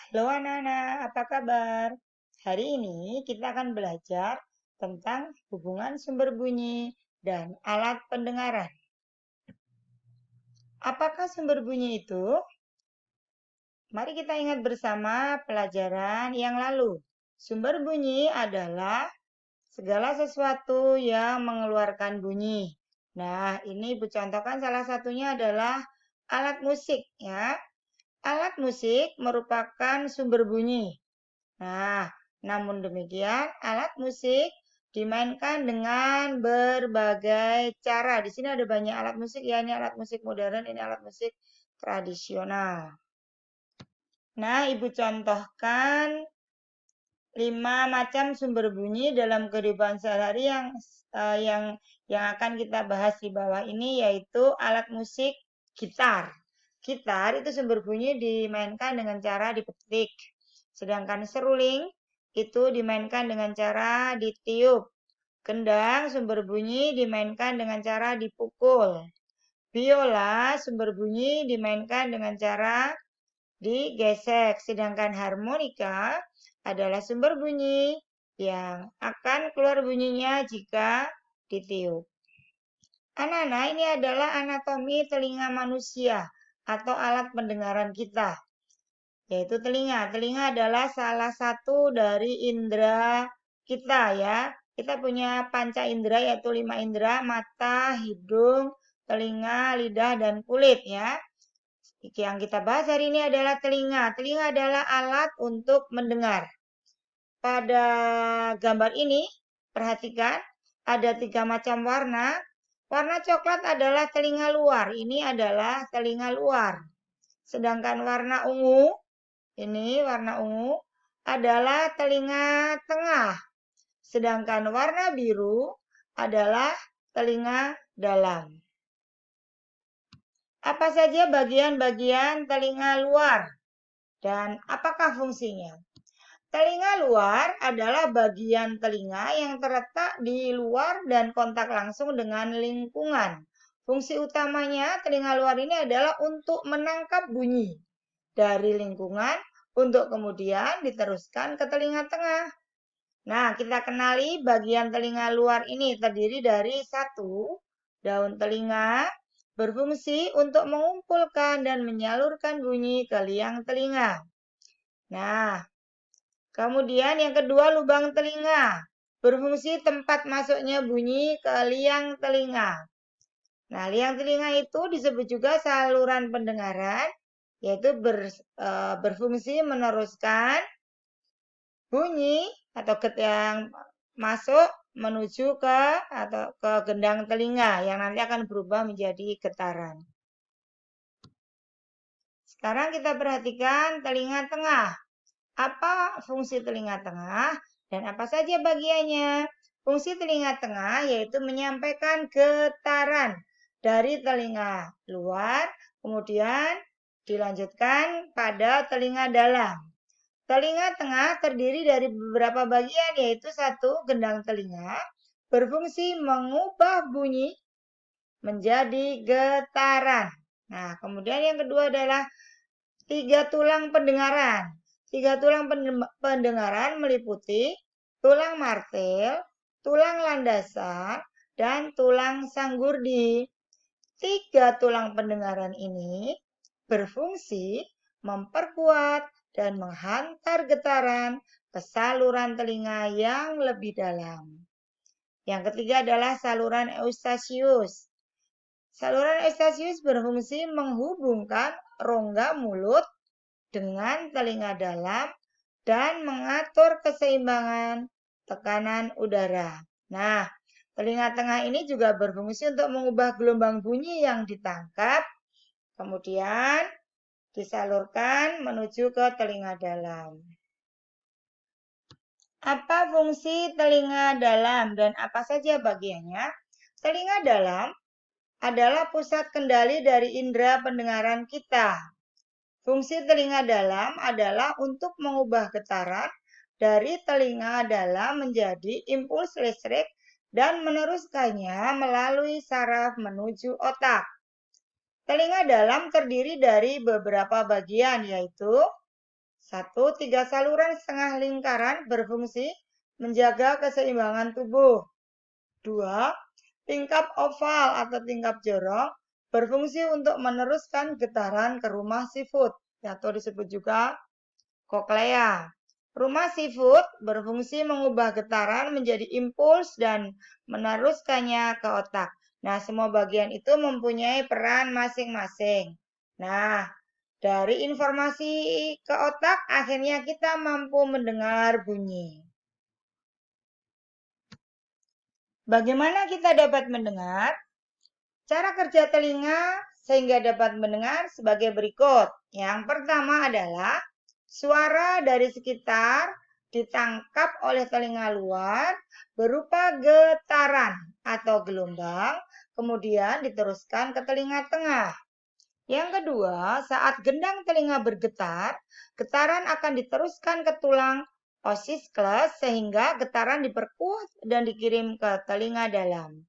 Halo anak-anak, apa kabar? Hari ini kita akan belajar tentang hubungan sumber bunyi dan alat pendengaran. Apakah sumber bunyi itu? Mari kita ingat bersama pelajaran yang lalu. Sumber bunyi adalah segala sesuatu yang mengeluarkan bunyi. Nah, ini Ibu contohkan salah satunya adalah alat musik ya. Alat musik merupakan sumber bunyi. Nah, namun demikian, alat musik dimainkan dengan berbagai cara. Di sini ada banyak alat musik ya, ini alat musik modern, ini alat musik tradisional. Nah, Ibu contohkan 5 macam sumber bunyi dalam kehidupan sehari-hari yang akan kita bahas di bawah ini yaitu alat musik gitar. Gitar itu sumber bunyi dimainkan dengan cara dipetik. Sedangkan seruling itu dimainkan dengan cara ditiup. Kendang sumber bunyi dimainkan dengan cara dipukul. Biola sumber bunyi dimainkan dengan cara digesek. Sedangkan harmonika adalah sumber bunyi yang akan keluar bunyinya jika ditiup. Anak-anak, ini adalah anatomi telinga manusia atau alat pendengaran kita, yaitu telinga. Telinga adalah salah satu dari indera kita ya. Kita punya panca indera yaitu 5 indera, mata, hidung, telinga, lidah, dan kulit ya. Yang kita bahas hari ini adalah telinga. Telinga adalah alat untuk mendengar. Pada gambar ini, perhatikan ada 3 macam warna. Warna coklat adalah telinga luar. Ini adalah telinga luar. Sedangkan warna ungu, ini warna ungu adalah telinga tengah. Sedangkan warna biru adalah telinga dalam. Apa saja bagian-bagian telinga luar dan apakah fungsinya? Telinga luar adalah bagian telinga yang terletak di luar dan kontak langsung dengan lingkungan. Fungsi utamanya telinga luar ini adalah untuk menangkap bunyi dari lingkungan untuk kemudian diteruskan ke telinga tengah. Nah, kita kenali bagian telinga luar ini terdiri dari 1. Daun telinga berfungsi untuk mengumpulkan dan menyalurkan bunyi ke liang telinga. Nah, kemudian yang kedua lubang telinga berfungsi tempat masuknya bunyi ke liang telinga. Nah, liang telinga itu disebut juga saluran pendengaran, yaitu berfungsi meneruskan bunyi atau yang masuk menuju ke gendang telinga yang nanti akan berubah menjadi getaran. Sekarang kita perhatikan telinga tengah. Apa fungsi telinga tengah dan apa saja bagiannya? Fungsi telinga tengah yaitu menyampaikan getaran dari telinga luar, kemudian dilanjutkan pada telinga dalam. Telinga tengah terdiri dari beberapa bagian, yaitu 1. Gendang telinga berfungsi mengubah bunyi menjadi getaran. Nah, kemudian yang kedua adalah 3 tulang pendengaran. 3 tulang pendengaran meliputi tulang martel, tulang landasan, dan tulang sanggurdi. 3 tulang pendengaran ini berfungsi memperkuat dan menghantar getaran ke saluran telinga yang lebih dalam. Yang ketiga adalah saluran eustasius. Saluran eustasius berfungsi menghubungkan rongga mulut dengan telinga dalam dan mengatur keseimbangan tekanan udara. Nah, telinga tengah ini juga berfungsi untuk mengubah gelombang bunyi yang ditangkap, kemudian disalurkan menuju ke telinga dalam. Apa fungsi telinga dalam dan apa saja bagiannya? Telinga dalam adalah pusat kendali dari indera pendengaran kita. Fungsi telinga dalam adalah untuk mengubah getaran dari telinga dalam menjadi impuls listrik dan meneruskannya melalui saraf menuju otak. Telinga dalam terdiri dari beberapa bagian, yaitu 1. Tiga saluran setengah lingkaran berfungsi menjaga keseimbangan tubuh. 2. Tingkap oval atau tingkap jorong berfungsi untuk meneruskan getaran ke rumah sifut atau disebut juga koklea. Rumah sifut berfungsi mengubah getaran menjadi impuls dan meneruskannya ke otak. Nah, semua bagian itu mempunyai peran masing-masing. Nah, dari informasi ke otak, akhirnya kita mampu mendengar bunyi. Bagaimana kita dapat mendengar? Cara kerja telinga sehingga dapat mendengar sebagai berikut. Yang pertama adalah suara dari sekitar ditangkap oleh telinga luar berupa getaran atau gelombang, kemudian diteruskan ke telinga tengah. Yang kedua, saat gendang telinga bergetar, getaran akan diteruskan ke tulang ossicles sehingga getaran diperkuat dan dikirim ke telinga dalam.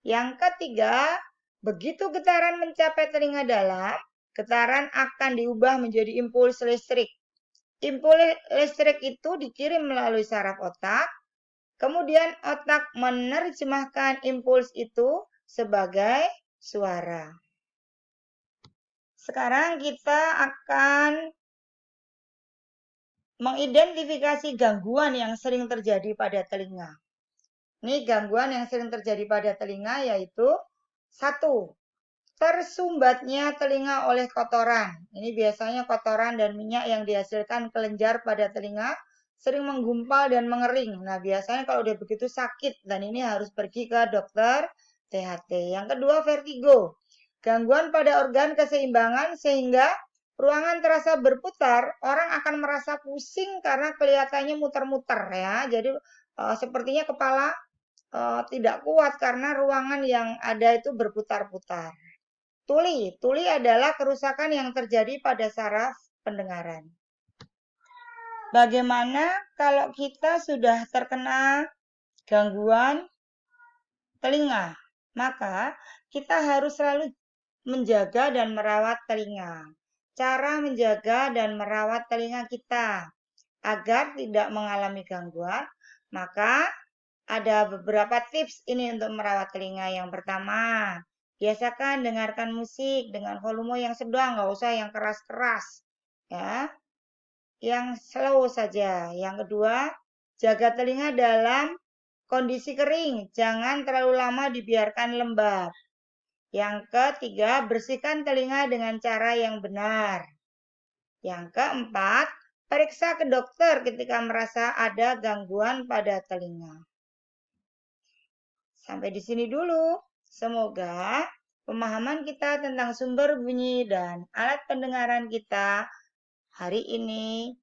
Yang ketiga, begitu getaran mencapai telinga dalam, getaran akan diubah menjadi impuls listrik. Impuls listrik itu dikirim melalui saraf otak, kemudian otak menerjemahkan impuls itu sebagai suara. Sekarang kita akan mengidentifikasi gangguan yang sering terjadi pada telinga. Ini gangguan yang sering terjadi pada telinga yaitu 1. Tersumbatnya telinga oleh kotoran. Ini biasanya kotoran dan minyak yang dihasilkan kelenjar pada telinga sering menggumpal dan mengering. Nah, biasanya kalau udah begitu sakit dan ini harus pergi ke dokter THT. Yang kedua, vertigo. Gangguan pada organ keseimbangan sehingga ruangan terasa berputar, orang akan merasa pusing karena kelihatannya muter-muter ya. Jadi sepertinya kepala tidak kuat karena ruangan yang ada itu berputar-putar. Tuli. Tuli adalah kerusakan yang terjadi pada saraf pendengaran. Bagaimana kalau kita sudah terkena gangguan telinga? Maka kita harus selalu menjaga dan merawat telinga. Cara menjaga dan merawat telinga kita agar tidak mengalami gangguan, maka ada beberapa tips ini untuk merawat telinga. Yang pertama, biasakan dengarkan musik dengan volume yang sedang, nggak usah yang keras-keras, ya. Yang slow saja. Yang kedua, jaga telinga dalam kondisi kering, jangan terlalu lama dibiarkan lembab. Yang ketiga, bersihkan telinga dengan cara yang benar. Yang keempat, periksa ke dokter ketika merasa ada gangguan pada telinga. Sampai di sini dulu. Semoga pemahaman kita tentang sumber bunyi dan alat pendengaran kita hari ini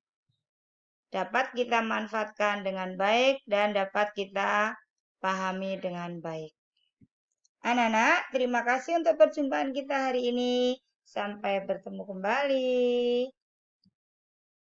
dapat kita manfaatkan dengan baik dan dapat kita pahami dengan baik. Anak-anak, terima kasih untuk perjumpaan kita hari ini. Sampai bertemu kembali.